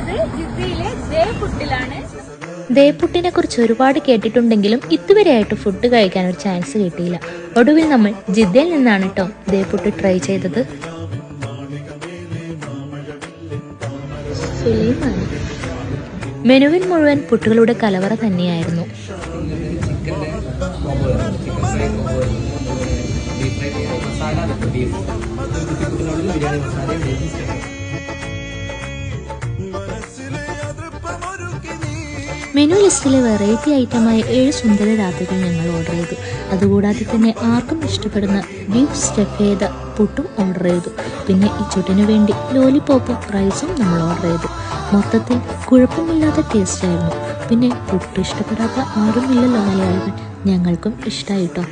ഉള്ളത് ജിദ്ദയിലെ ദേപുട്ടിലാണ്. ദേപുട്ടിനെ കുറിച്ച് ഒരുപാട് കേട്ടിട്ടുണ്ടെങ്കിലും ഇതുവരെയായിട്ട് ഫുഡ് കഴിക്കാൻ ഒരു ചാൻസ് കിട്ടിയില്ല. ഒടുവിൽ നമ്മൾ ജിദ്ദയിൽ നിന്നാണ് കേട്ടോ ദേപുട്ട് ട്രൈ ചെയ്തത്. മെനുവിൽ മുഴുവൻ പുട്ടുകളുടെ കലവറ തന്നെയായിരുന്നു. മെനു ലിസ്റ്റിലെ വെറൈറ്റി ഐറ്റമായ 7 സുന്ദര രാത്രികൾ ഞങ്ങൾ ഓർഡർ ചെയ്തു. അതുകൂടാതെ തന്നെ ആർക്കും ഇഷ്ടപ്പെടുന്ന ബീഫ് സ്റ്റഫ് ചെയ്ത പുട്ടും ഓർഡർ ചെയ്തു. പിന്നെ ഈ ചുട്ടിനു വേണ്ടി ലോലിപോപ്പും റൈസും നമ്മൾ ഓർഡർ ചെയ്തു. മൊത്തത്തിൽ കുഴപ്പമില്ലാത്ത ടേസ്റ്റ് ആയിരുന്നു. പിന്നെ പുട്ട് ഇഷ്ടപ്പെടാത്ത ആരുമില്ലല്ലോ മലയാളികൾ. ഞങ്ങൾക്കും ഇഷ്ടമായിട്ടോ.